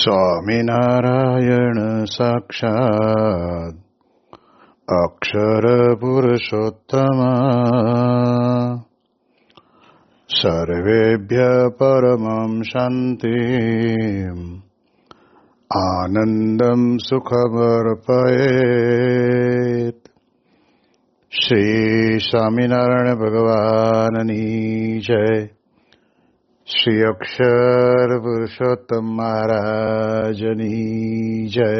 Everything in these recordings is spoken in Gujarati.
સ્વામિનારાયણ સાક્ષાત અક્ષર પુરુષોત્તમ સર્વેભ્ય પરમં શાંતિ આનંદમ સુખમર્પયેત. શ્રી સ્વામિનારાયણ ભગવાનની જય. શ્રી અક્ષર પુરુષોત્તમ મહારાજની જય.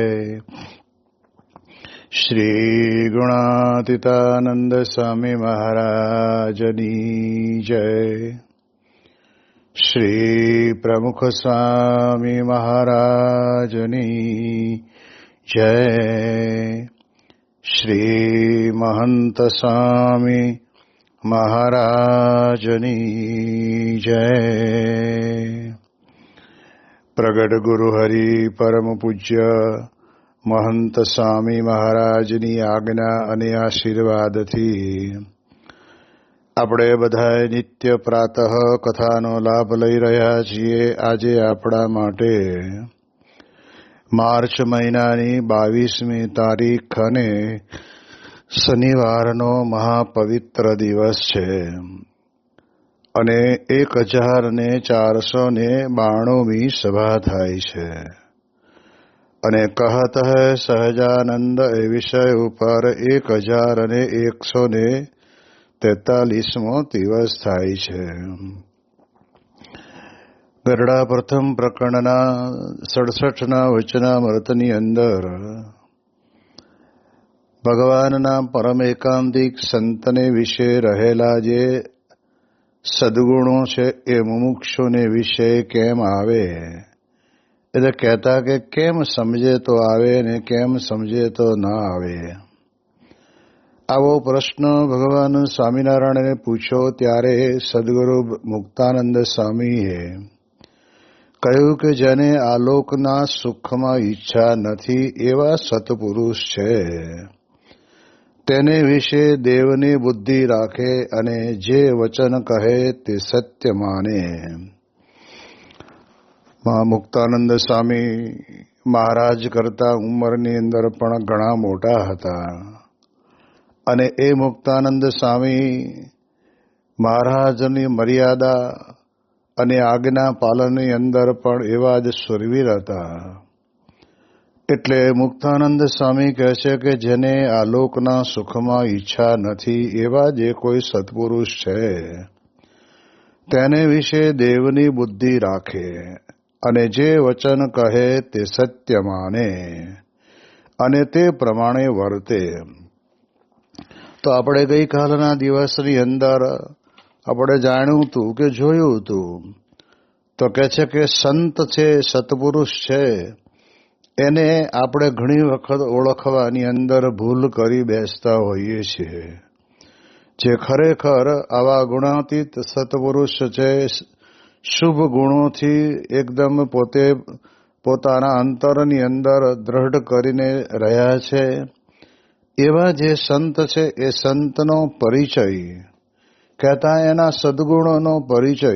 શ્રી ગુણાતીતાનંદ સ્વામી મહારાજની જય. શ્રી પ્રમુખ સ્વામી મહારાજની જય. શ્રી મહંત સ્વામી મહારાજની જય. પ્રગટ ગુરુ હરિ પરમ પૂજ્ય મહંત સ્વામી મહારાજની આજ્ઞા અને આશીર્વાદથી આપણે બધાએ નિત્ય પ્રાતઃ કથાનો લાભ લઈ રહ્યા છીએ. આજે આપણા માટે માર્ચ મહિનાની 22મી તારીખ અને શનિવારનો મહાપવિત્ર દિવસ છે અને 1492મી સભા થાય છે. અને કહત હૈ સહજાનંદ એ વિષય ઉપર 1143મો દિવસ થાય છે. ગરડા પ્રથમ પ્રકરણના 67ના વચનામૃતની અંદર ભગવાનના પરમ એકાંતિક સંતને વિશે રહેલા જે સદગુણો છે એ મુમુક્ષુને વિશે કેમ આવે, એટલે કહેતા કે કેમ સમજે તો આવે ને કેમ સમજે તો ના આવે. આવો પ્રશ્ન ભગવાન સ્વામિનારાયણને પૂછ્યો ત્યારે સદગુરુ મુક્તાનંદ સ્વામીએ કહ્યું કે જેને આલોકના સુખમાં ઈચ્છા નથી એવા સત્પુરુષ છે, તેને વિશે દેવની બુદ્ધિ રાખે અને જે વચન કહે તે સત્ય માને. મુક્તાનંદ સ્વામી મહારાજ કરતા ઉંમરની અંદર પણ ઘણા મોટા હતા અને એ મુક્તાનંદ સ્વામી મહારાજની મર્યાદા અને આજ્ઞા પાલનની અંદર પણ એવા જ સુરવીર હતા. એટલે મુક્તાનંદ સ્વામી કહે છે કે જેને આલોકના સુખમાં ઈચ્છા નથી એવા જે કોઈ સત્પુરુષ છે તેને વિશે દેવની બુદ્ધિ રાખે અને જે વચન કહે તે સત્ય માને અને તે પ્રમાણે વર્તે. તો આપણે ગઈકાલના દિવસની અંદર આપણે જાણ્યું હતું કે જોયું હતું તો કહે છે કે સંત છે, સત્પુરુષ છે, એને આપણે ઘણી વખત ઓળખવાની અંદર ભૂલ કરી બેસતા હોઈએ છીએ. જે ખરેખર આવા ગુણાતીત સત્પુરુષ છે, શુભ ગુણોથી એકદમ પોતે પોતાના અંતરની અંદર દ્રઢ કરીને રહ્યા છે, એવા જે સંત છે એ સંતનો પરિચય કહેતા એના સદગુણોનો પરિચય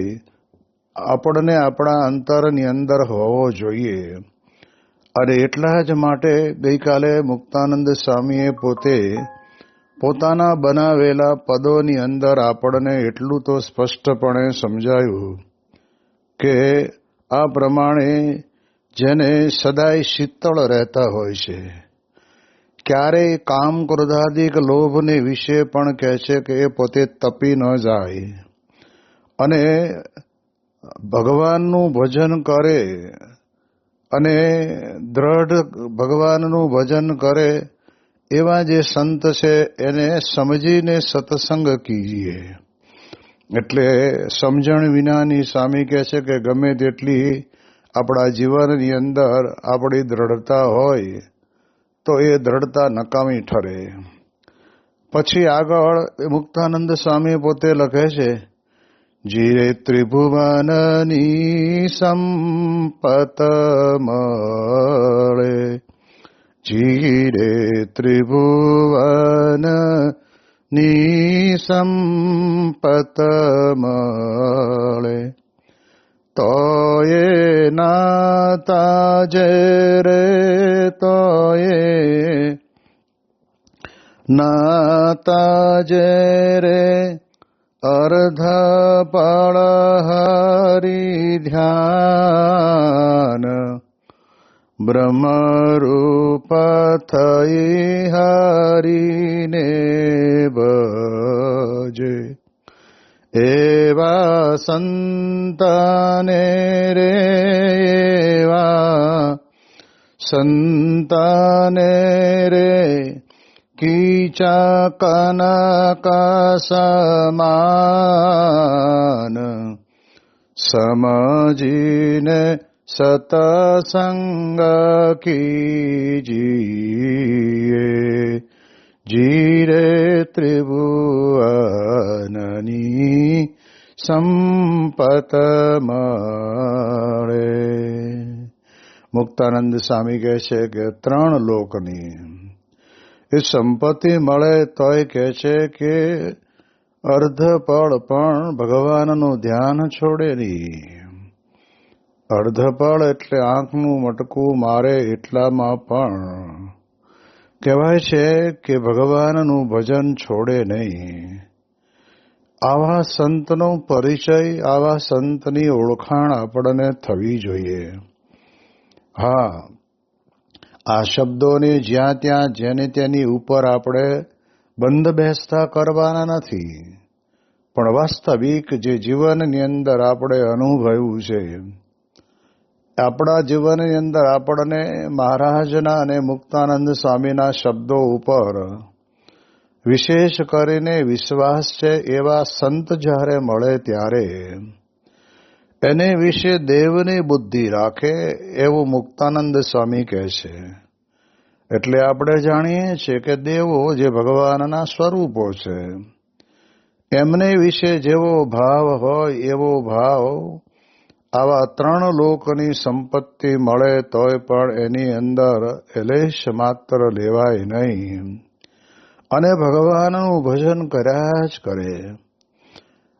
આપણને આપણા અંતરની અંદર હોવો જોઈએ. અને એટલા જ માટે ગઈકાલે મુક્તાનંદ સ્વામીએ પોતે પોતાના બનાવેલા પદોની અંદર આપણને એટલું તો સ્પષ્ટપણે સમજાયું કે આ પ્રમાણે જેને સદાય શીતળ રહેતા હોય છે, ક્યારેય કામ ક્રોધાદિક લોભને વિશે પણ કહે છે કે એ પોતે તપી ન જાય અને ભગવાનનું ભજન કરે અને દ્રઢ ભગવાનનું ભજન કરે એવા જે સંત છે એને સમજીને સત્સંગ કીજીએ. એટલે સમજણ વિનાની સ્વામી કહે છે કે ગમે તેટલી આપણા જીવનની અંદર આપણી દ્રઢતા હોય તો એ દ્રઢતા નકામી ઠરે. પછી આગળ મુક્તાનંદ સ્વામી પોતે લખે છે, જીરે ત્રિભુવનની સંપત મળે, જીરે ત્રિભુવનની સંપત મળે, તોયે નાતા જે રે તોયે નાતા જે રે અર્ધ પળ હરિ ધ્યાન બ્રહ્મરૂપ થઈ હરિને ભજે એવા સંતાને રે એવા સંતાને રે કીચા કનકા સમાન સમજીને સતસંગ કીજીએ જીરે ત્રિભુવનની સંપત મળે. મુક્તાનંદ સ્વામી કહે છે કે 3 લોકની એ સંપત્તિ મળે તોય કહે છે કે અર્ધપળ પણ ભગવાનનું ધ્યાન છોડે નહીં. અર્ધપળ એટલે આંખનું મટકું મારે એટલામાં પણ કહેવાય છે કે ભગવાનનું ભજન છોડે નહીં. આવા સંતનો પરિચય, આવા સંતની ઓળખાણ આપણને થવી જોઈએ. હા, આ શબ્દોને જ્યાં ત્યાં જેને તેની ઉપર આપણે બંધ બેસતા કરવાના નથી, પણ વાસ્તવિક જે જીવનની અંદર આપણે અનુભવ્યું છે, આપણા જીવનની અંદર આપણને મહારાજના અને મુક્તાનંદ સ્વામીના શબ્દો ઉપર વિશેષ કરીને વિશ્વાસ છે. એવા સંત જ્યારે મળે ત્યારે એને વિશે દેવની બુદ્ધિ રાખે એવું મુક્તાનંદ સ્વામી કહે છે. એટલે આપણે જાણીએ છીએ કે દેવો જે ભગવાનના સ્વરૂપો છે, એમને વિશે જેવો ભાવ હોય એવો ભાવ આવા 3 લોકની સંપત્તિ મળે તોય પણ એની અંદર એલેશ માત્ર લેવાય નહીં અને ભગવાનનું ભજન કર્યા જ કરે.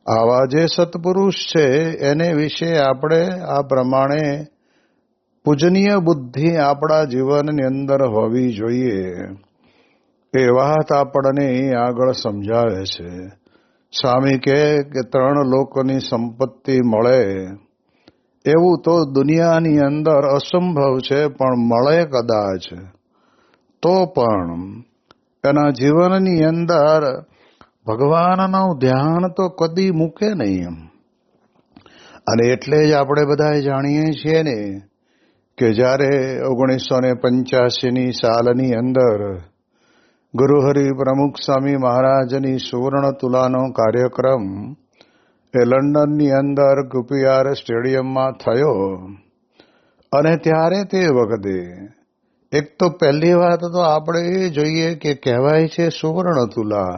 આવા જે સત્પુરુષ છે એને વિશે આપણે આ પ્રમાણે પૂજનીય બુદ્ધિ આપણા જીવનની અંદર હોવી જોઈએ. એ વાત આપણને આગળ સમજાવે છે. સ્વામી કહે કે 3 લોકોની સંપત્તિ મળે એવું તો દુનિયાની અંદર અસંભવ છે, પણ મળે કદાચ તો પણ એના જીવનની અંદર ભગવાનનું ધ્યાન તો કદી મૂકે નહીં. અને એટલે જ આપણે બધા જાણીએ છીએ ને કે જ્યારે 1985ની સાલની અંદર ગુરુહરિ પ્રમુખ સ્વામી મહારાજની સુવર્ણ તુલાનો કાર્યક્રમ એ લંડનની અંદર કુપિયાર સ્ટેડિયમમાં થયો. અને ત્યારે તે વખતે એક તો પહેલી વાત તો આપણે એ જોઈએ કે કહેવાય છે સુવર્ણ તુલા,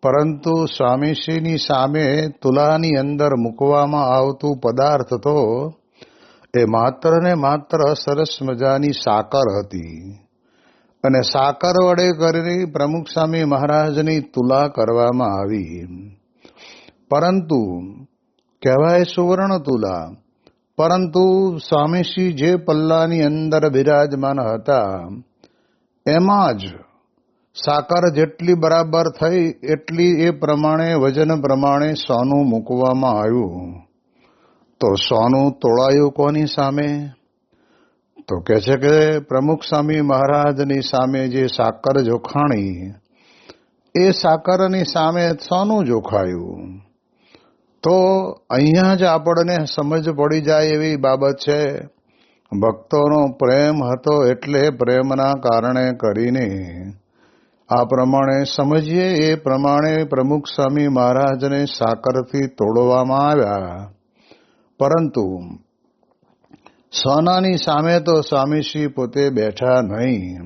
પરંતુ સ્વામીશ્રીની સામે તુલાની અંદર મૂકવામાં આવતું પદાર્થ તો એ માત્ર ને માત્ર સરસ મજાની સાકર હતી. અને સાકર વડે કરીને પ્રમુખ સ્વામી મહારાજની તુલા કરવામાં આવી. પરંતુ કહેવાય સુવર્ણ તુલા, પરંતુ સ્વામીશ્રી જે પલ્લાની અંદર બિરાજમાન હતા એમાં જ સાકર જેટલી બરાબર થઈ એટલી એ પ્રમાણે વજન પ્રમાણે સોનું મૂકવામાં આવ્યું. તો સોનું તોળાયું કોની સામે? તો કહે છે કે પ્રમુખ સ્વામી મહારાજની સામે જે સાકર જોખાણી એ સાકરની સામે સોનું જોખાયું. તો અહીંયા જ આપણને સમજ પડી જાય એવી બાબત છે. ભક્તોનો પ્રેમ હતો એટલે પ્રેમના કારણે કરીને આ પ્રમાણે સમજીએ એ પ્રમાણે પ્રમુખ સ્વામી મહારાજને સાકરથી તોડવામાં આવ્યા. પરંતુ સોનાની સામે તો સ્વામીશ્રી પોતે બેઠા નહીં.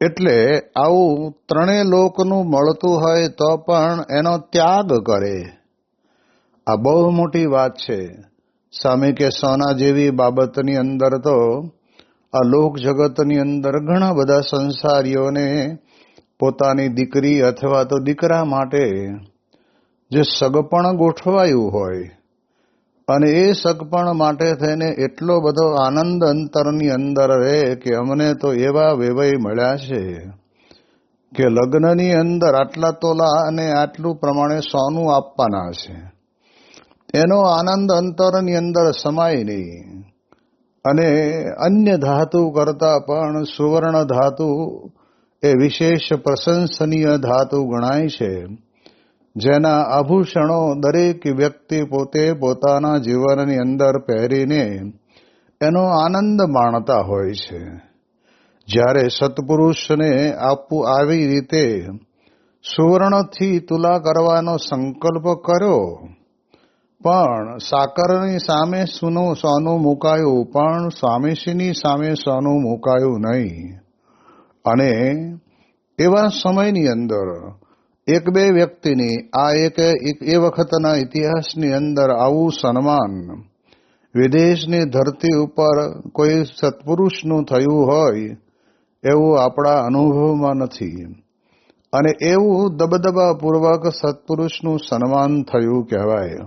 એટલે આવું 3 લોકનું મળતું હોય તો પણ એનો ત્યાગ કરે. આ બહુ મોટી વાત છે. સ્વામી કે સોના જેવી બાબતની અંદર તો આ લોક જગતની અંદર ઘણા બધા સંસારીઓને પોતાની દીકરી અથવા તો દીકરા માટે જે સગપણ ગોઠવાયું હોય અને એ સગપણ માટે થઈને એટલો બધો આનંદ અંતરની અંદર રહે કે અમને તો એવા વેવય મળ્યા છે કે લગ્નની અંદર આટલા તોલા અને આટલું પ્રમાણે સોનું આપવાના છે, એનો આનંદ અંતરની અંદર સમાય નહીં. અને અન્ય ધાતુ કરતા પણ સુવર્ણ ધાતુ એ વિશેષ પ્રશંસનીય ધાતુ ગણાય છે, જેના આભૂષણો દરેક વ્યક્તિ પોતે પોતાના જીવનની અંદર પહેરીને એનો આનંદ માણતા હોય છે. જ્યારે સત્પુરુષને આવી રીતે સુવર્ણથી તુલા કરવાનો સંકલ્પ કર્યો, પણ સાકરની સામે સોનું મુકાયું, પણ સ્વામીશ્રીની સામે સોનું મુકાયું નહીં. અને એવા સમયની અંદર એક બે વ્યક્તિની આ એ વખતના ઇતિહાસની અંદર આવું સન્માન વિદેશની ધરતી ઉપર કોઈ સત્પુરુષનું થયું હોય એવું આપણા અનુભવમાં નથી. અને એવું દબદબાપૂર્વક સત્પુરુષનું સન્માન થયું કહેવાય.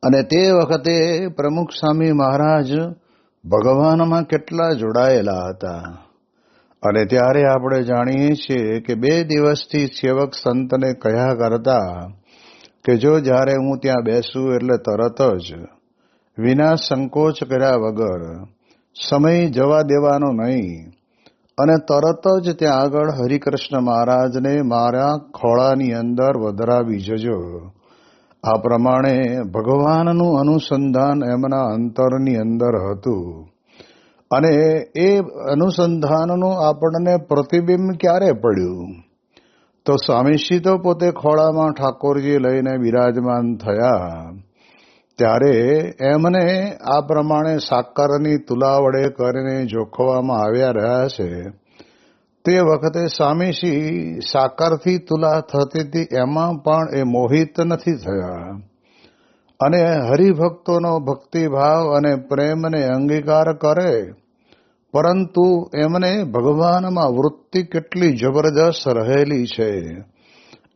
અને તે વખતે પ્રમુખ સ્વામી મહારાજ ભગવાનમાં કેટલા જોડાયેલા હતા. અને ત્યારે આપણે જાણીએ છીએ કે 2 દિવસથી સેવક સંતને કહ્યા કરતા કે જો જ્યારે હું ત્યાં બેસું એટલે તરત જ વિના સંકોચ કર્યા વગર સમય જવા દેવાનો નહીં, અને તરત જ ત્યાં આગળ હરિકૃષ્ણ મહારાજને મારા ખોળાની અંદર વધરાવી જજો. આ પ્રમાણે ભગવાનનું અનુસંધાન એમના અંતરની અંદર હતું. અને એ અનુસંધાનનું આપણને પ્રતિબિંબ ક્યારે પડ્યું? તો સ્વામીશ્રી તો પોતે ખોળામાં ઠાકોરજી લઈને બિરાજમાન થયા, ત્યારે એમને આ પ્રમાણે સાકરની તુલા વડે કરીને જોખવામાં આવ્યા રહ્યા છે. તે વખતે સ્વામીશ્રી સાકરથી તુલા થતી હતી એમાં પણ એ મોહિત નથી થયા, અને હરિભક્તોનો ભક્તિભાવ અને પ્રેમને અંગીકાર કરે, પરંતુ એમને ભગવાનમાં વૃત્તિ કેટલી જબરદસ્ત રહેલી છે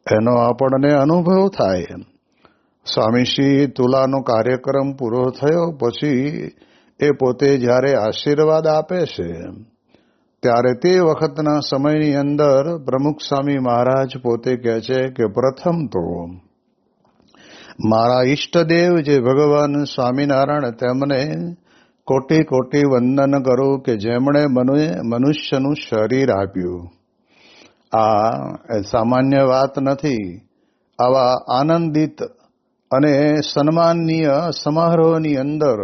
એનો આપણને અનુભવ થાય. સ્વામીશ્રી તુલાનો કાર્યક્રમ પૂરો થયો પછી એ પોતે જ્યારે આશીર્વાદ આપે છે, ત્યારે તે વખતના સમયની અંદર પ્રમુખ સ્વામી મહારાજ પોતે કહે છે કે પ્રથમ તો મારા ઈષ્ટદેવ જે ભગવાન સ્વામિનારાયણ તેમને કોટી કોટી વંદન કરું કે જેમણે મને મનુષ્યનું શરીર આપ્યું. આ સામાન્ય વાત નથી. આવા આનંદિત અને સન્માનનીય સમારોહની અંદર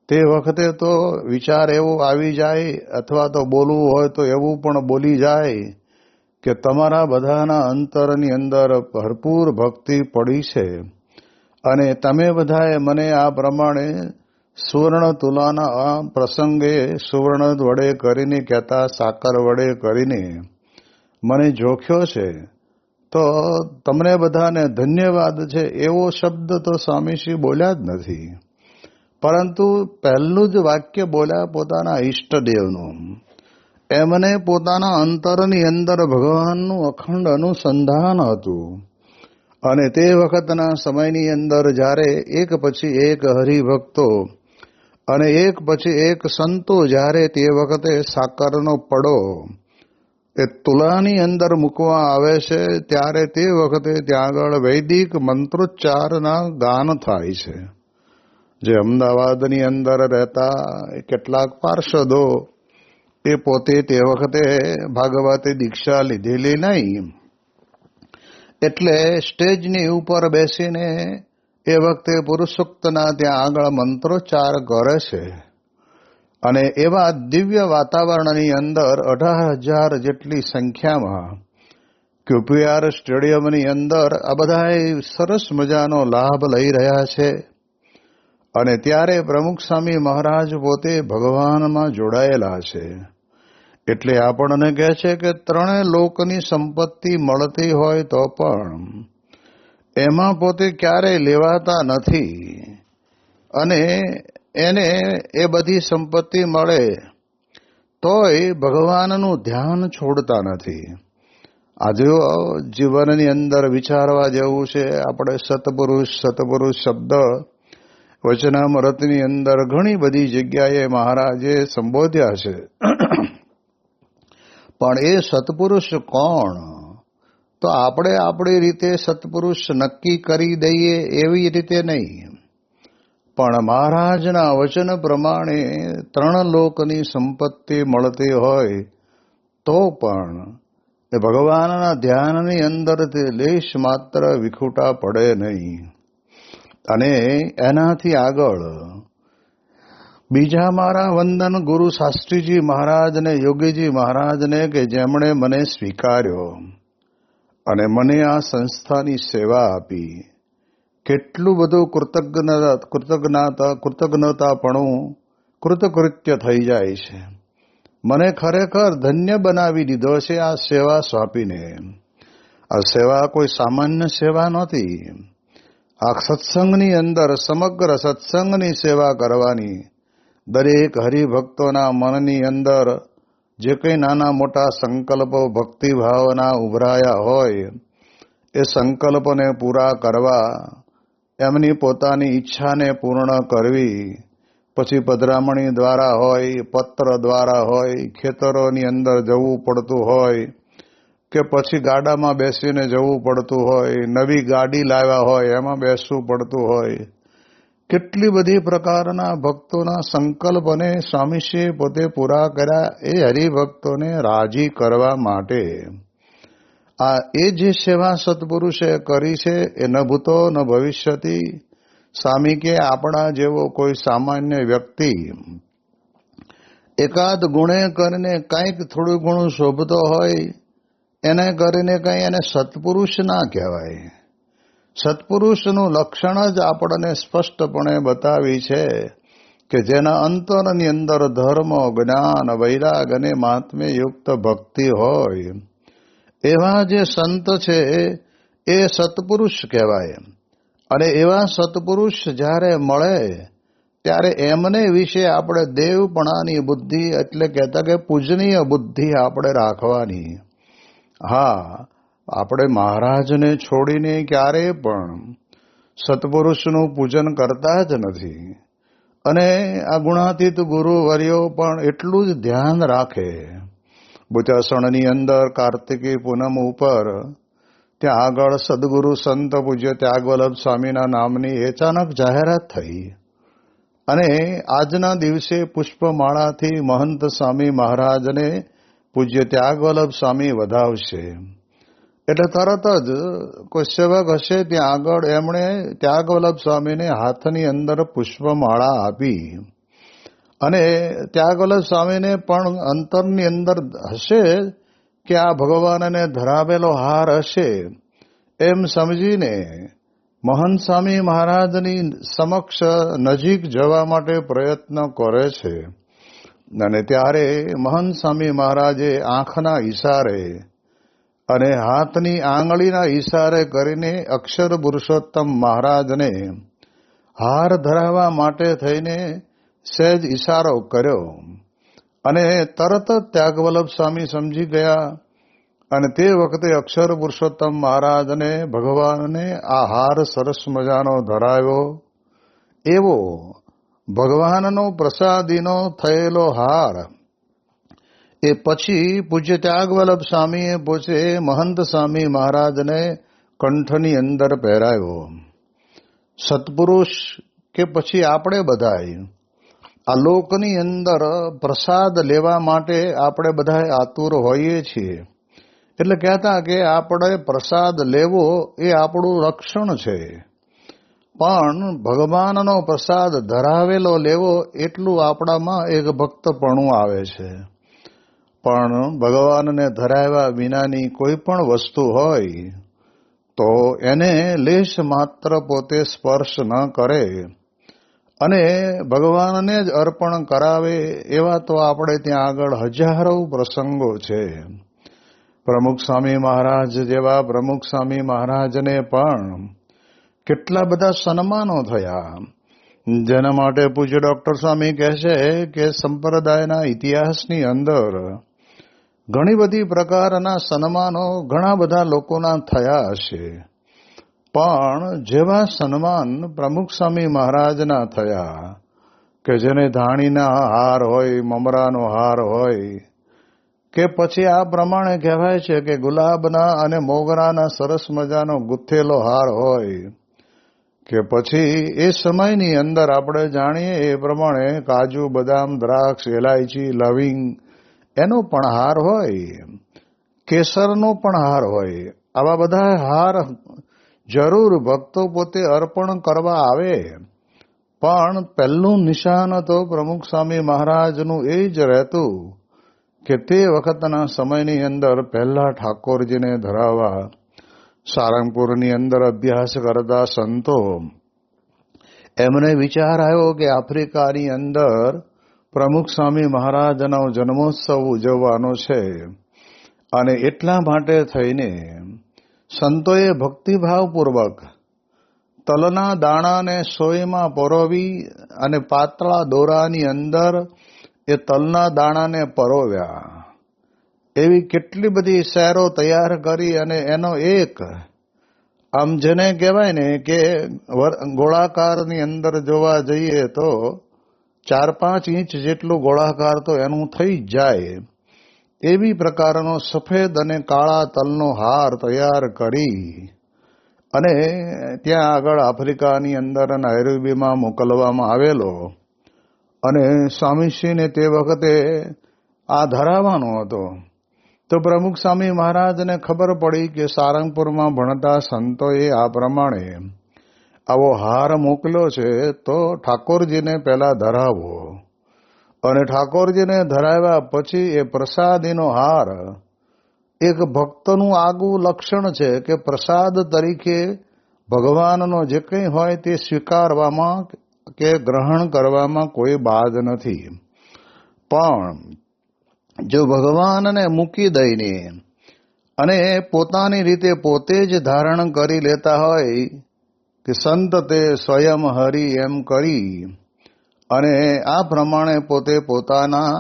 તે વખતે તો વિચાર એવો આવી જાય, અથવા તો બોલવું હોય તો એવું પણ બોલી જાય કે તમારા બધાના અંતરની અંદર ભરપૂર ભક્તિ પડી છે, અને તમે બધાએ મને આ પ્રમાણે સુવર્ણ તુલાના આ પ્રસંગે સુવર્ણ વડે કરીને કહેતા સાકર વડે કરીને મને જોખ્યો છે, તો તમને બધાને ધન્યવાદ છે. એવો શબ્દ તો સ્વામીશ્રી બોલ્યા જ નથી, પરંતુ પહેલું જ વાક્ય બોલ્યા પોતાના ઈષ્ટદેવનું. એમને પોતાના અંતરની અંદર ભગવાનનું અખંડ અનુસંધાન હતું. અને તે વખતના સમયની અંદર જ્યારે એક પછી એક હરિભક્તો અને એક પછી એક સંતો જ્યારે તે વખતે સાકરનો પડો એ તુલાની અંદર મૂકવા આવે છે, ત્યારે તે વખતે ત્યાં આગળ વૈદિક મંત્રોચ્ચારના ગાન થાય છે. જે અમદાવાદની અંદર રહેતા કેટલાક પાર્ષદો એ પોતે તે વખતે ભાગવતી દીક્ષા લીધેલી નહીં, એટલે સ્ટેજની ઉપર બેસીને એ વખતે પુરુષોક્તના ત્યાં આગળ મંત્રોચ્ચાર કરે છે. અને એવા દિવ્ય વાતાવરણની અંદર 18,000 જેટલી સંખ્યામાં QPR સ્ટેડિયમની અંદર આ બધા સરસ મજાનો લાભ લઈ રહ્યા છે. અને ત્યારે પ્રમુખ સ્વામી મહારાજ પોતે ભગવાનમાં જોડાયેલા છે. એટલે આપણને કહે છે કે 3 લોકની સંપત્તિ મળતી હોય તો પણ એમાં પોતે ક્યારેય લેવાતા નથી, અને એને એ બધી સંપત્તિ મળે તોય ભગવાનનું ધ્યાન છોડતા નથી. આજે જીવનની અંદર વિચારવા જેવું છે. આપણે સતપુરુષ શબ્દ વચનામૃતની અંદર ઘણી બધી જગ્યાએ મહારાજે સંબોધ્યા છે. પણ એ સત્પુરુષ કોણ? તો આપણે આપણી રીતે સત્પુરુષ નક્કી કરી દઈએ એવી રીતે નહીં, પણ મહારાજના વચન પ્રમાણે 3 લોકની સંપત્તિ મળતી હોય તો પણ એ ભગવાનના ધ્યાનની અંદર તે લેશ માત્ર વિખૂટા પડે નહીં. અને એનાથી આગળ બીજા મારા વંદન ગુરુ શાસ્ત્રીજી મહારાજને, યોગીજી મહારાજને, કે જેમણે મને સ્વીકાર્યો અને મને આ સંસ્થાની સેવા આપી. કેટલું બધું કૃતજ્ઞતાપણું કૃતકૃત્ય થઈ જાય છે. મને ખરેખર ધન્ય બનાવી દીધો છે આ સેવા સોંપીને. આ સેવા કોઈ સામાન્ય સેવા નહોતી. આ સત્સંગની અંદર સમગ્ર સત્સંગની સેવા કરવાની. દરેક હરિભક્તોના મનની અંદર જે કંઈ નાના મોટા સંકલ્પો ભક્તિભાવના ઉભરાયા હોય એ સંકલ્પને પૂરા કરવા, એમની પોતાની ઈચ્છાને પૂર્ણ કરવી. પછી પધરામણી દ્વારા હોય, પત્ર દ્વારા હોય, ખેતરોની અંદર જવું પડતું હોય, કે પછી ગાડામાં બેસીને જવું પડતું હોય, નવી ગાડી લાવ્યા હોય એમાં બેસવું પડતું હોય. કેટલી બધી પ્રકારના ભક્તોના સંકલ્પને સ્વામીશ્રીએ પોતે પૂરા કર્યા એ હરિભક્તોને રાજી કરવા માટે. આ એ જે સેવા સત્પુરુષે કરી છે એ ન ભૂતો ન ભવિષ્યતિ. સ્વામી કે આપણા જેવો કોઈ સામાન્ય વ્યક્તિ એકાદ ગુણે કરીને કંઈક થોડું ઘણું શોભતો હોય એને કરીને કંઈ એને સત્પુરુષ ના કહેવાય. સત્પુરુષનું લક્ષણ જ આપણને સ્પષ્ટપણે બતાવી છે કે જેના અંતરની અંદર ધર્મ, જ્ઞાન, વૈરાગ અને મહાત્મ્ય યુક્ત ભક્તિ હોય એવા જે સંત છે એ સત્પુરુષ કહેવાય. અને એવા સત્પુરુષ જ્યારે મળે ત્યારે એમને વિશે આપણે દેવપણાની બુદ્ધિ, એટલે કહેતા કે પૂજનીય બુદ્ધિ આપણે રાખવાની. હા, આપણે મહારાજને છોડીને ક્યારેય પણ સત્પુરુષનું પૂજન કરતા જ નથી. અને આ ગુણાતીત ગુરુવર્યો પણ એટલું જ ધ્યાન રાખે. બુચાસણની અંદર કાર્તિકી પૂનમ ઉપર ત્યાં આગળ સદગુરુ સંત પૂજ્ય ત્યાગવલ્લભ સ્વામીના નામની અચાનક જાહેરાત થઈ અને આજના દિવસે પુષ્પમાળાથી મહંત સ્વામી મહારાજને પૂજ્ય ત્યાગવલ્લભ સ્વામી વધાવશે. એટલે તરત જ કોઈ સેવક હશે ત્યાં આગળ એમણે ત્યાગવલ્લભ સ્વામીને હાથની અંદર પુષ્પમાળા આપી. અને ત્યાગવલ્લભ સ્વામીને પણ અંતરની અંદર હશે કે આ ભગવાનને ધરાવેલો હાર હશે એમ સમજીને મહંત સ્વામી મહારાજની સમક્ષ નજીક જવા માટે પ્રયત્ન કરે છે. અને ત્યારે મહંત સ્વામી મહારાજે આંખના ઈશારે અને હાથની આંગળીના ઈશારે કરીને અક્ષર પુરુષોત્તમ મહારાજને હાર ધરાવવા માટે થઈને સહેજ ઈશારો કર્યો. અને તરત જ ત્યાગવલ્લભ સ્વામી સમજી ગયા અને તે વખતે અક્ષર પુરુષોત્તમ મહારાજને ભગવાનને આ હાર સરસ મજાનો ધરાવ્યો. એવો ભગવાનનો પ્રસાદીનો થયેલો હાર એ પછી પૂજ્ય ત્યાગવલ્લભ સ્વામીએ પોતે મહંત સ્વામી મહારાજને કંઠની અંદર પહેરાવ્યો. સત્પુરુષ કે પછી આપણે બધાય આ લોકની અંદર પ્રસાદ લેવા માટે આપણે બધા આતુર હોઈએ છીએ. એટલે કહેતા કે આપણે પ્રસાદ લેવો એ આપણું લક્ષણ છે, પણ ભગવાનનો પ્રસાદ ધરાવેલો લેવો એટલું આપણામાં એક ભક્તપણું આવે છે. પણ ભગવાનને ધરાવ્યા વિનાની કોઈ પણ વસ્તુ હોય તો એને લેશ માત્ર પોતે સ્પર્શ ન કરે અને ભગવાનને જ અર્પણ કરાવે એવા તો આપણે ત્યાં આગળ હજારો પ્રસંગો છે. પ્રમુખ સ્વામી મહારાજ જેવા પ્રમુખ સ્વામી મહારાજને પણ કેટલા બધા સન્માનો થયા, જેના માટે પૂજ્ય ડોક્ટર સ્વામી કહે છે કે સંપ્રદાયના ઇતિહાસની અંદર ઘણી બધી પ્રકારના સન્માનો ઘણા બધા લોકોના થયા હશે, પણ જેવા સન્માન પ્રમુખ સ્વામી મહારાજના થયા કે જેને ધાણીના હાર હોય, મમરાનો હાર હોય, કે પછી આ પ્રમાણે કહેવાય છે કે ગુલાબના અને મોગરાના સરસ મજાનો ગુથેલો હાર હોય, કે પછી એ સમયની અંદર આપણે જાણીએ એ પ્રમાણે કાજુ, બદામ, દ્રાક્ષ, એલાયચી, લવિંગ એનો પણ હાર હોય, કેસરનો પણ હાર હોય. આવા બધા હાર જરૂર ભક્તો પોતે અર્પણ કરવા આવે, પણ પહેલું નિશાન તો પ્રમુખ સ્વામી મહારાજનું એ જ રહેતું કે તે વખતના સમયની અંદર પહેલા ઠાકોરજીને ધરાવવા સારંગપુરની અંદર અભ્યાસ કરતા સંતો એમને વિચાર આવ્યો કે આફ્રિકાની અંદર પ્રમુખ સ્વામી મહારાજનો જન્મોત્સવ ઉજવવાનો છે, અને એટલા માટે થઈને સંતોએ ભક્તિભાવપૂર્વક તલના દાણાને સોયમાં પરોવી અને પાતળા દોરાની અંદર એ તલના દાણાને પરોવ્યા. એવી કેટલી બધી શેરો તૈયાર કરી અને એનો એક આમ જેને કહેવાય ને કે ગોળાકારની અંદર જોવા જઈએ તો 4-5 ઇંચ જેટલું ગોળાકાર તો એનું થઈ જ જાય એવી પ્રકારનો સફેદ અને કાળા તલનો હાર તૈયાર કરી અને ત્યાં આગળ આફ્રિકાની અંદર નાયરોબીમાં મોકલવામાં આવેલો, અને સ્વામીશ્રીને તે વખતે આ ધરાવવાનો હતો. તો પ્રમુખ સ્વામી મહારાજને ખબર પડી કે સારંગપુરમાં ભણતા સંતોએ આ પ્રમાણે આવો હાર મોકલ્યો છે, તો ઠાકોરજીને પહેલા ધરાવો, અને ઠાકોરજીને ધરાવ્યા પછી એ પ્રસાદીનો હાર એક ભક્તનું આગવું લક્ષણ છે કે પ્રસાદ તરીકે ભગવાનનો જે કંઈ હોય તે સ્વીકારવામાં કે ગ્રહણ કરવામાં કોઈ બાદ નથી. પણ જો ભગવાનને મૂકી દઈને અને પોતાની રીતે પોતે જ ધારણ કરી લેતા હોય કે સંત તે સ્વયં હરિ એમ કરી અને આ પ્રમાણે પોતે પોતાના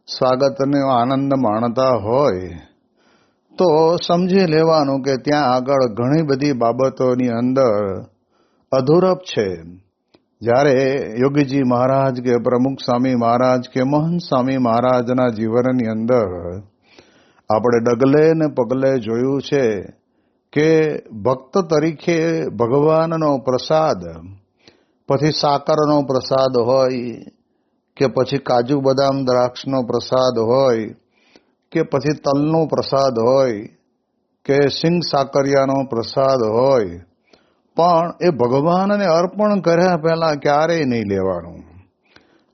સ્વાગતનો આનંદ માણતા હોય, તો સમજી લેવાનું કે ત્યાં આગળ ઘણી બધી બાબતોની અંદર અધૂરપ છે. જ્યારે યોગીજી મહારાજ કે પ્રમુખ સ્વામી મહારાજ કે મહંત સ્વામી મહારાજના જીવનની અંદર આપણે ડગલે ને પગલે જોયું છે કે ભક્ત તરીકે ભગવાનનો પ્રસાદ, પછી સાકરનો પ્રસાદ હોય, કે પછી કાજુ બદામ દ્રાક્ષનો પ્રસાદ હોય, કે પછી તલનો પ્રસાદ હોય, કે સિંગ સાકરિયાનો પ્રસાદ હોય, પણ એ ભગવાનને અર્પણ કર્યા પહેલા ક્યારેય નહીં લેવાનું.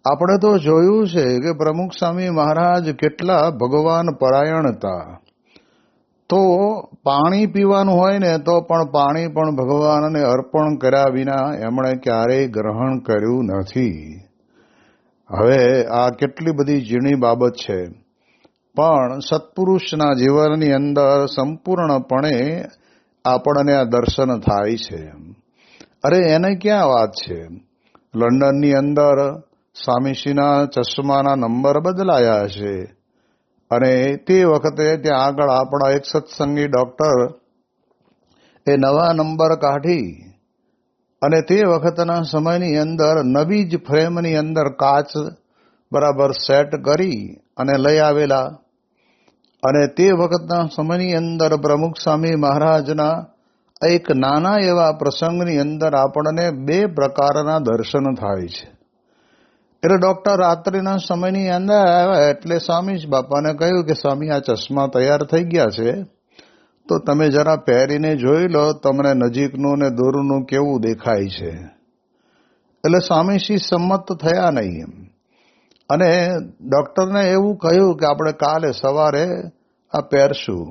આપણે તો જોયું છે કે પ્રમુખ સ્વામી મહારાજ કેટલા ભગવાન પરાયણ હતા. તો પાણી પીવાનું હોય ને તો પણ પાણી પણ ભગવાનને અર્પણ કર્યા વિના એમણે ક્યારેય ગ્રહણ કર્યું નથી. હવે આ કેટલી બધી ઝીણી બાબત છે, પણ સત્પુરુષના જીવનની અંદર સંપૂર્ણપણે આપણને આ દર્શન થાય છે. અરે એને ક્યાં વાત છે, લંડનની અંદર સ્વામીશ્રીના ચશ્માના નંબર બદલાયા છે, અને તે વખતે ત્યાં આગળ આપણા એક સત્સંગી ડોક્ટર એ નવા નંબર કાઢી અને તે વખતના સમયની અંદર નવી જ ફ્રેમની અંદર કાચ બરાબર સેટ કરી અને લઈ આવેલા. અને તે વખતના સમયની અંદર પ્રમુખ સ્વામી મહારાજના એક નાના એવા પ્રસંગની અંદર આપણને 2 પ્રકારના દર્શન થાય છે. એટલે ડોક્ટર રાત્રિના સમયની અંદર આવ્યા એટલે સ્વામી બાપાને કહ્યું કે સ્વામી આ ચશ્મા તૈયાર થઈ ગયા છે, તો તમે જરા પહેરીને જોઈ લો તમને નજીકનું ને દૂરનું કેવું દેખાય છે. એટલે સ્વામીશ્રી સંમત થયા નહીં અને ડોક્ટરને એવું કહ્યું કે આપણે કાલે સવારે આ પહેરશું.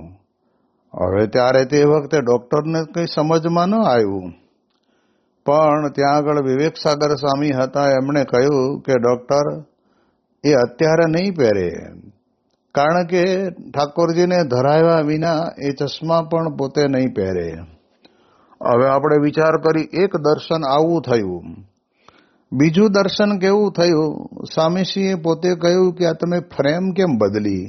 હવે ત્યારે તે વખતે ડોક્ટરને કંઈ સમજમાં ન આવ્યું, પણ ત્યાં આગળ વિવેક સાગર સ્વામી હતા, એમણે કહ્યું કે ડોક્ટર એ અત્યારે નહીં પહેરે, કારણ કે ઠાકોરજીને ધરાવ્યા વિના એ ચશ્મા પણ પોતે નહીં પહેરે. હવે આપણે વિચાર કરી, એક દર્શન આવું થયું. બીજું દર્શન કેવું થયું, સ્વામીશ્રીએ પોતે કહ્યું કે આ તમે ફ્રેમ કેમ બદલી?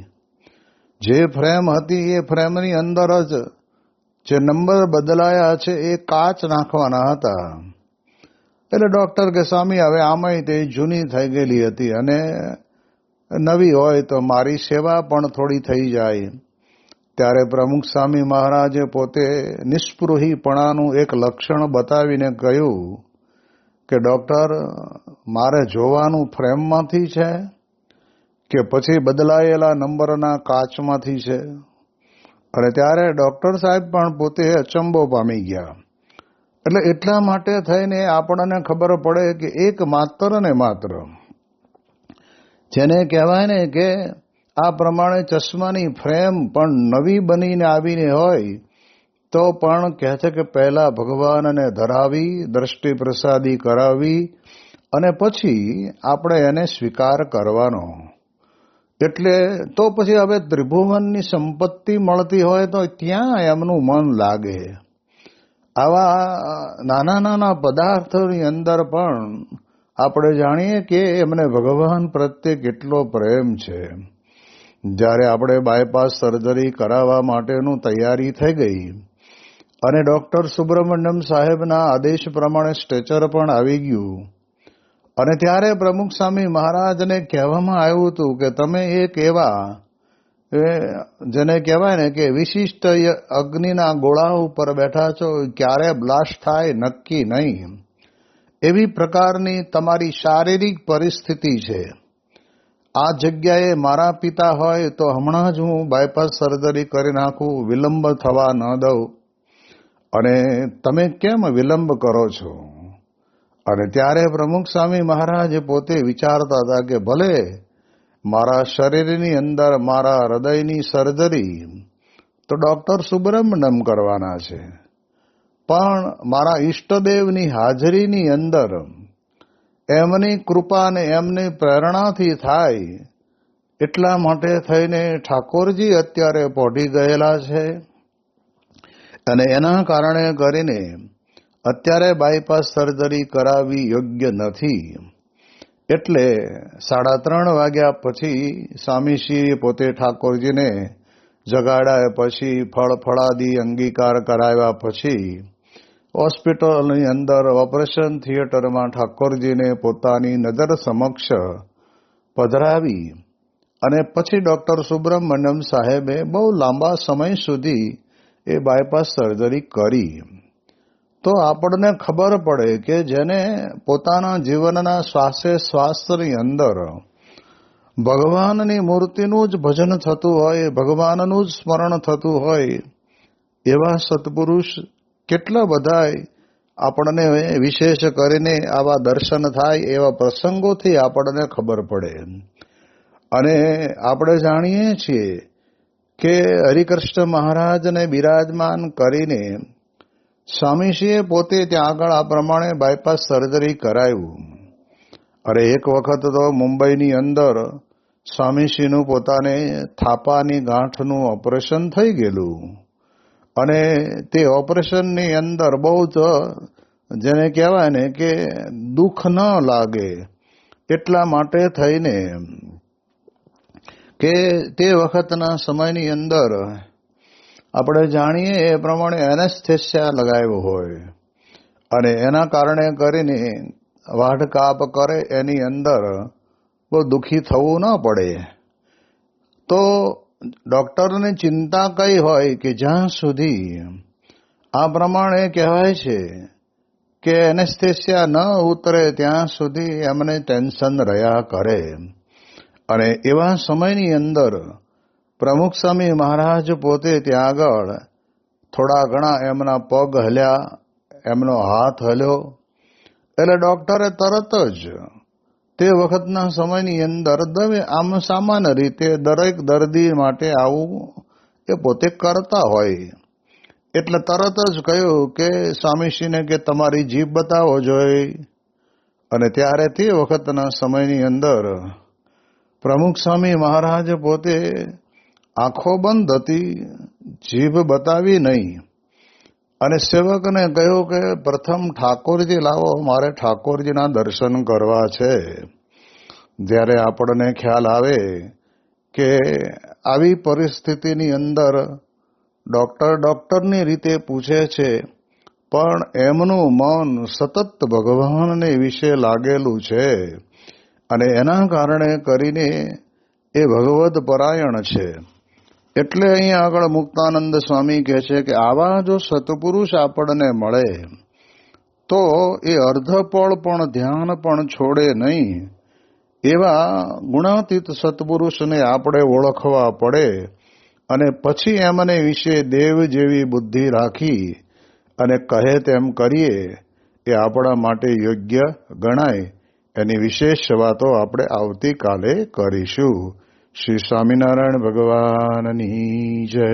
જે ફ્રેમ હતી એ ફ્રેમની અંદર જ જે નંબર બદલાયા છે એ કાચ નાખવાના હતા. એટલે ડોક્ટર કે સ્વામી હવે આમાંય તે જૂની થઈ ગયેલી હતી અને નવી હોય તો મારી સેવા પણ થોડી થઈ જાય. ત્યારે પ્રમુખ સ્વામી મહારાજે પોતે નિસ્પૃહીપણાનું એક લક્ષણ બતાવીને કહ્યું કે ડોક્ટર, મારે જોવાનું ફ્રેમમાંથી છે કે પછી બદલાયેલા નંબરના કાચમાંથી છે? અને ત્યારે ડોક્ટર સાહેબ પણ પોતે અચંબો પામી ગયા. એટલે એટલા માટે થઈને આપણને ખબર પડે કે એક માત્ર ને માત્ર જેને કહેવાય ને કે આ પ્રમાણે ચશ્માની ફ્રેમ પણ નવી બનીને આવીને હોય તો પણ કહે છે કે પહેલા ભગવાનને ધરાવી, દ્રષ્ટિ પ્રસાદી કરાવી અને પછી આપણે એને સ્વીકાર કરવાનો. એટલે તો પછી હવે ત્રિભુવનની સંપત્તિ મળતી હોય તો ત્યાં એમનું મન લાગે. આવા નાના નાના પદાર્થોની અંદર પણ આપણે જાણીએ કે એમને ભગવાન પ્રત્યે કેટલો પ્રેમ છે. જ્યારે આપણે બાયપાસ સર્જરી કરાવવા માટેનું તૈયારી થઈ ગઈ અને ડોક્ટર સુબ્રમણ્યમ સાહેબના આદેશ પ્રમાણે સ્ટ્રેચર પણ આવી ગયું અને ત્યારે પ્રમુખ સ્વામી મહારાજને કહેવામાં આવ્યું હતું કે તમે એક એવા જેને કહેવાય ને કે વિશિષ્ટ અગ્નિના ગોળા ઉપર બેઠા છો, ક્યારે બ્લાસ્ટ થાય નક્કી નહીં, એવી પ્રકારની તમારી શારીરિક પરિસ્થિતિ છે. આ જગ્યાએ મારા પિતા હોય તો હમણાં જ હું બાયપાસ સર્જરી કરી નાખું, વિલંબ થવા ન દઉં, અને તમે કેમ વિલંબ કરો છો? અને ત્યારે પ્રમુખ સ્વામી મહારાજ પોતે વિચારતા હતા કે ભલે મારા શરીરની અંદર મારા હૃદયની સર્જરી તો ડોક્ટર સુબ્રમણ્યમ કરવાના છે, પણ મારા ઈષ્ટદેવની હાજરીની અંદર એમની કૃપા અને એમની પ્રેરણાથી થાય એટલા માટે થઈને ઠાકોરજી અત્યારે પહોંચી ગયેલા છે અને એના કારણે કરીને અત્યારે બાયપાસ સર્જરી કરાવવી યોગ્ય નથી. એટલે 3:30 વાગ્યા પછી સ્વામીશ્રીએ પોતે ઠાકોરજીને જગાડ્યા, પછી ફળફળાદી અંગીકાર કરાવ્યા, પછી હોસ્પિટલની અંદર ઓપરેશન થિયેટરમાં ઠાકોરજીને પોતાની નજર સમક્ષ પધરાવી અને પછી ડોક્ટર સુબ્રમણ્યમ સાહેબે બહુ લાંબા સમય સુધી એ બાયપાસ સર્જરી કરી. તો આપણને ખબર પડે કે જેને પોતાના જીવનના શ્વાસે શ્વાસની અંદર ભગવાનની મૂર્તિનું જ ભજન થતું હોય, ભગવાનનું જ સ્મરણ થતું હોય, એવા સત્પુરુષ કેટલા બધા આપણને વિશેષ કરીને આવા દર્શન થાય એવા પ્રસંગોથી આપણને ખબર પડે. અને આપણે જાણીએ છીએ કે હરિકૃષ્ણ મહારાજને બિરાજમાન કરીને સ્વામીશ્રીએ પોતે ત્યાં આગળ આ પ્રમાણે બાયપાસ સર્જરી કરાવ્યું. અરે એક વખત તો મુંબઈની અંદર સ્વામીશ્રીનું પોતાને થાપાની ગાંઠનું ઓપરેશન થઈ ગયેલું અને તે ઓપરેશનની અંદર બહુ જ જેને કહેવાય ને કે દુઃખ ન લાગે એટલા માટે થઈને કે તે વખતના સમયની અંદર આપણે જાણીએ એ પ્રમાણે એનેસ્થેસિયા લગાવ્યો હોય અને એના કારણે કરીને વાઢ કાપ કરે એની અંદર બહુ દુઃખી થવું ન પડે. તો ડોક્ટરની ચિંતા કઈ હોય કે જ્યાં સુધી આ પ્રમાણે કહેવાય છે કે એનેસ્થેસિયા ન ઉતરે ત્યાં સુધી એમને ટેન્શન રહ્યા કરે. અને એવા સમયની અંદર પ્રમુખ સ્વામી મહારાજ પોતે ત્યાં આગળ થોડા ઘણા એમના પગ હલ્યા, એમનો હાથ હલ્યો, એટલે ડોક્ટરે તરત જ તે વખતના સમયની અંદર આમ સામાન્ય રીતે દરેક દર્દી માટે આવું એ પોતે કરતા હોય એટલે તરત જ કહ્યું કે સ્વામીશ્રીને કે તમારી જીભ બતાવો જોઈએ. અને ત્યારે તે વખતના સમયની અંદર પ્રમુખ સ્વામી મહારાજ પોતે આંખો બંધ હતી, જીભ બતાવી નહીં અને સેવકને કહ્યું કે પ્રથમ ઠાકોરજી લાવો, મારે ઠાકોરજીના દર્શન કરવા છે. જ્યારે આપણને ખ્યાલ આવે કે આવી પરિસ્થિતિની અંદર ડોક્ટરની રીતે પૂછે છે, પણ એમનું મન સતત ભગવાનને વિશે લાગેલું છે અને એના કારણે કરીને એ ભગવદ પરાયણ છે. એટલે અહીંયા આગળ મુક્તાનંદ સ્વામી કહે છે કે આવા જો સત્પુરુષ આપણને મળે તો એ અર્ધપળ પણ ધ્યાન પણ છોડે નહીં. એવા ગુણાતીત સત્પુરુષને આપણે ઓળખવા પડે અને પછી એમને વિશે દેવ જેવી બુદ્ધિ રાખી અને કહે તેમ કરીએ એ આપણા માટે યોગ્ય ગણાય. એની વિશેષ વાતો આપણે આવતીકાલે કરીશું. શ્રી સ્વામિનારાયણ ભગવાનની જય.